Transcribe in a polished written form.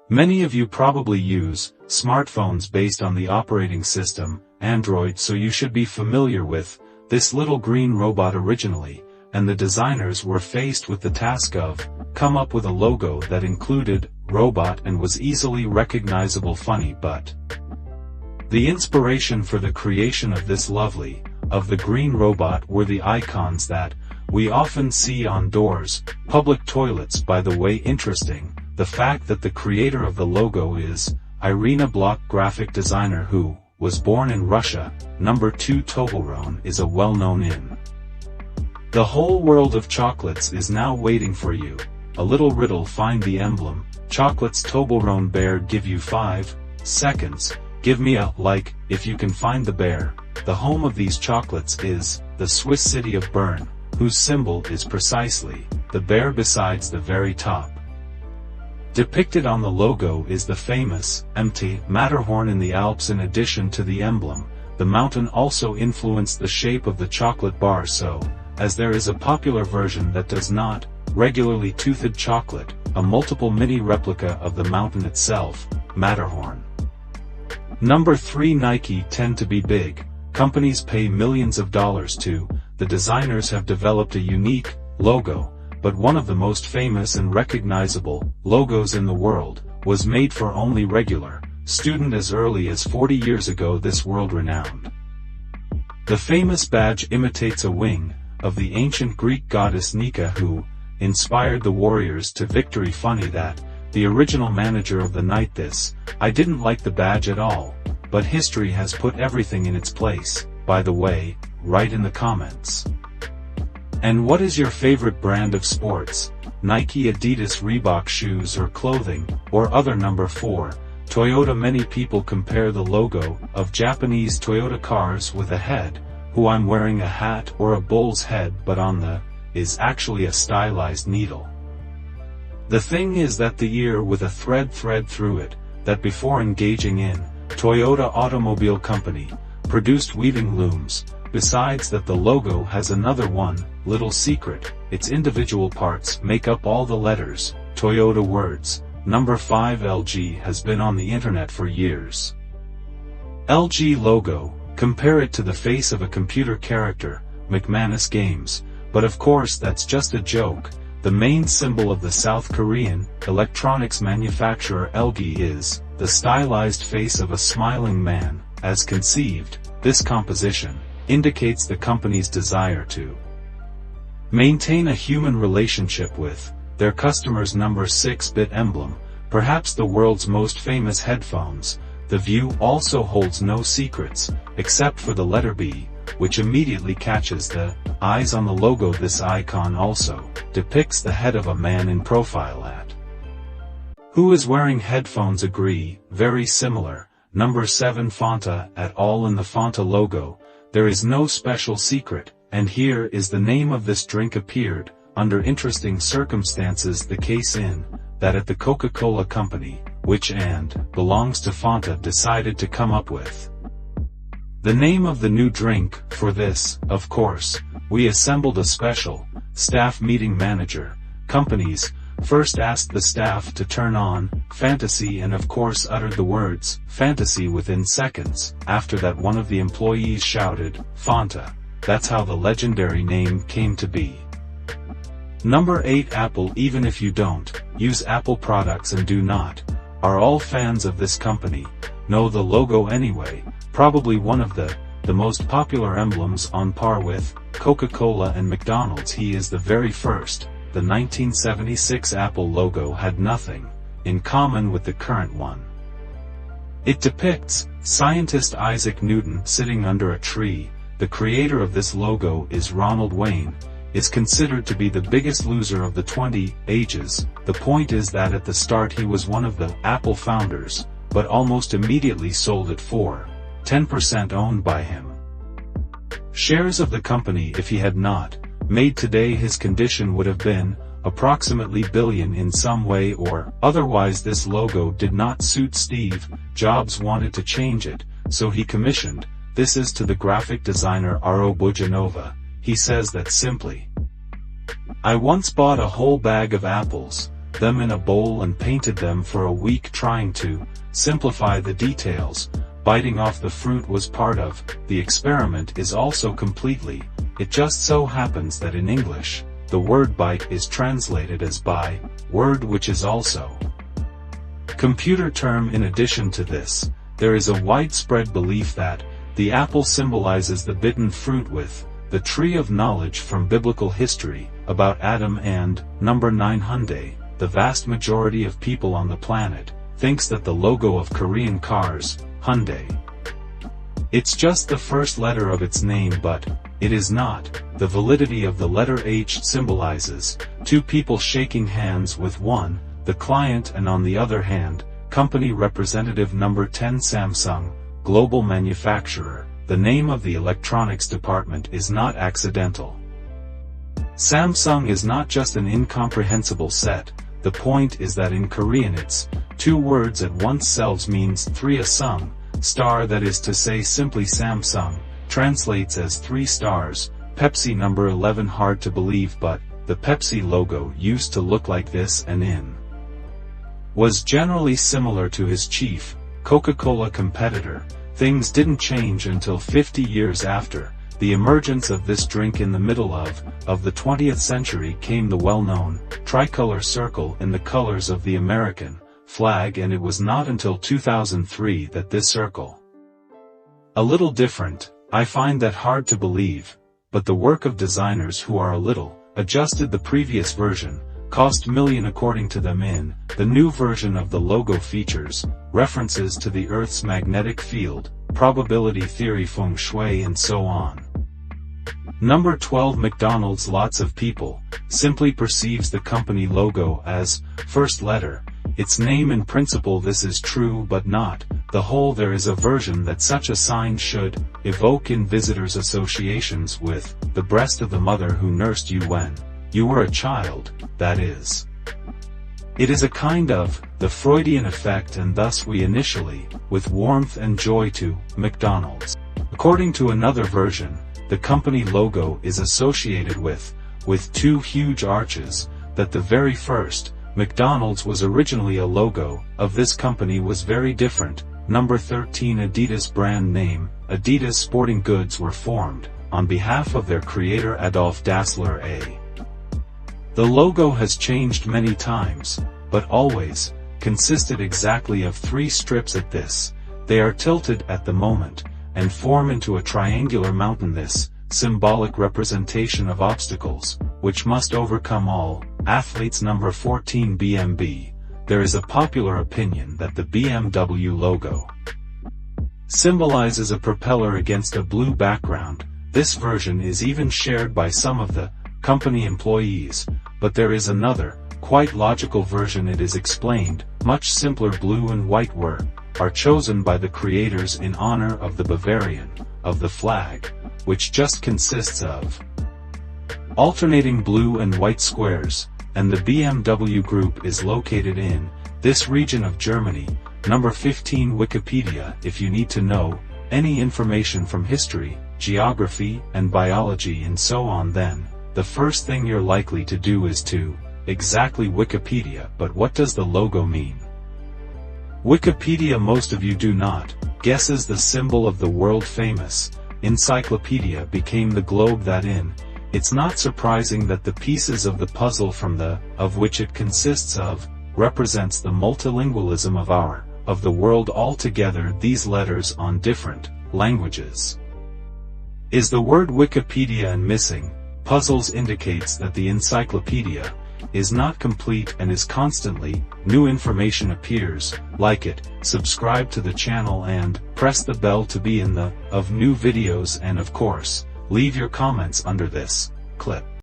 Many of you probably use smartphones based on the operating system, Android, so you should be familiar with this little green robot originally, and the designers were faced with the task of come up with a logo that included robot and was easily recognizable. Funny, but the inspiration for the creation of this lovely, of the green robot were the icons that we often see on doors, public toilets. By the way, interesting, the fact that the creator of the logo is Irina Block, graphic designer who was born in Russia. Number 2, Toblerone is a well-known in the whole world of chocolates is now waiting for you. A little riddle: find the emblem. Chocolates Toblerone bear. Give you 5 seconds. Give me a like if you can find the bear. The home of these chocolates is the Swiss city of Bern, whose symbol is precisely the bear besides the very top. Depicted on the logo is the famous, empty, Matterhorn in the Alps. In addition to the emblem, the mountain also influenced the shape of the chocolate bar, so, as there is a popular version that does not regularly toothed chocolate, a multiple mini replica of the mountain itself, Matterhorn. Number 3, Nike tend to be big. Companies pay millions of dollars to. The designers have developed a unique logo, but one of the most famous and recognizable logos in the world was made for only regular student as early as 40 years ago. This world-renowned, the famous badge imitates a wing of the ancient Greek goddess Nika, who inspired the warriors to victory. Funny that the original manager of the night this, I didn't like the badge at all, but history has put everything in its place. By the way, write in the comments. And what is your favorite brand of sports? Nike, Adidas, Reebok shoes or clothing, or other? Number 4, Toyota. Many people compare the logo of Japanese Toyota cars with a head, who I'm wearing a hat or a bull's head, but on the is actually a stylized needle. The thing is that the ear with a thread through it, that before engaging in Toyota Automobile Company, produced weaving looms. Besides that, the logo has another one little secret: its individual parts make up all the letters, Toyota words. Number 5, LG has been on the internet for years. LG logo, compare it to the face of a computer character, McManus Games, but of course that's just a joke. The main symbol of the South Korean electronics manufacturer LG is the stylized face of a smiling man. As conceived, this composition indicates the company's desire to maintain a human relationship with their customers. Number 6, Bit emblem, perhaps the world's most famous headphones. The View also holds no secrets, except for the letter B, which immediately catches the eyes on the logo. This icon also depicts the head of a man in profile at who is wearing headphones. Agree, very similar. Number 7, Fanta at all. In the Fanta logo, there is no special secret, and here is the name of this drink appeared under interesting circumstances. The case in that at the Coca-Cola Company, which and belongs to Fanta, decided to come up with the name of the new drink. For this, of course, we assembled a special staff meeting. Manager companies first asked the staff to turn on fantasy and of course uttered the words fantasy within seconds. After that, one of the employees shouted Fanta. That's how the legendary name came to be. Number 8, Apple. Even if you don't use Apple products and do not are all fans of this company, know the logo anyway. Probably one of the most popular emblems, on par with Coca-Cola and McDonald's. He is the very first. The 1976 Apple logo had nothing in common with the current one. It depicts scientist Isaac Newton sitting under a tree. The creator of this logo is Ronald Wayne, is considered to be the biggest loser of the 20 ages. The point is that at the start he was one of the Apple founders, but almost immediately sold it for 10% owned by him. Shares of the company. If he had not made today, his condition would have been approximately billion in some way or otherwise. This logo did not suit Steve Jobs, wanted to change it, so he commissioned this is to the graphic designer Aro Bujanova. He says that simply, I once bought a whole bag of apples, them in a bowl and painted them for a week trying to simplify the details. Biting off the fruit was part of the experiment is also completely. It just so happens that in English, the word bite is translated as by, word which is also computer term. In addition to this, there is a widespread belief that the apple symbolizes the bitten fruit with the tree of knowledge from biblical history about Adam and number 900. The vast majority of people on the planet thinks that the logo of Korean cars, Hyundai, it's just the first letter of its name, but it is not. The validity of the letter H symbolizes two people shaking hands with one, the client, and on the other hand, company representative. Number 10 Samsung, global manufacturer. The name of the electronics department is not accidental. Samsung is not just an incomprehensible set. The point is that in Korean it's two words at once. Selves means three. A sung star, that is to say simply Samsung, translates as 3 stars. Pepsi number 11. Hard to believe, but the Pepsi logo used to look like this and was generally similar to his chief Coca-Cola competitor. Things didn't change until 50 years after the emergence of this drink. In the middle of the 20th century came the well-known tricolor circle in the colors of the American flag, and it was not until 2003 that this circle a little different. I find that hard to believe, but the work of designers who are a little adjusted the previous version cost million according to them. In the new version of the logo features references to the Earth's magnetic field, probability theory, feng shui, and so on. Number 12 McDonald's. Lots of people simply perceives the company logo as first letter its name. In principle this is true, but not the whole. There is a version that such a sign should evoke in visitors associations with the breast of the mother who nursed you when you were a child, that is. It is a kind of the Freudian effect, and thus we initially, with warmth and joy, to McDonald's. According to another version, the company logo is associated with two huge arches, that the very first McDonald's was originally a logo of this company was very different. Number 13 Adidas. Brand name, Adidas sporting goods were formed on behalf of their creator Adolf Dassler. The logo has changed many times, but always consisted exactly of 3 strips at this. They are tilted at the moment, and form into a triangular mountain. This symbolic representation of obstacles, which must overcome all athletes. Number 14 BMB. There is a popular opinion that the BMW logo symbolizes a propeller against a blue background. This version is even shared by some of the company employees, but there is another, quite logical version. It is explained much simpler. Blue and white are chosen by the creators in honor of the Bavarian of the flag, which just consists of alternating blue and white squares, and the BMW group is located in this region of Germany. Number 15 Wikipedia. If you need to know any information from history, geography, and biology and so on, then the first thing you're likely to do is to exactly Wikipedia. But what does the logo mean? Wikipedia, most of you do not guesses the symbol of the world-famous encyclopedia became the globe that in. It's not surprising that the pieces of the puzzle from the of which it consists of represents the multilingualism of the world altogether. These letters on different languages. Is the word Wikipedia and missing puzzles indicates that the encyclopedia is not complete and is constantly new information appears. Like it, subscribe to the channel and press the bell to be in the of new videos, and of course, leave your comments under this clip.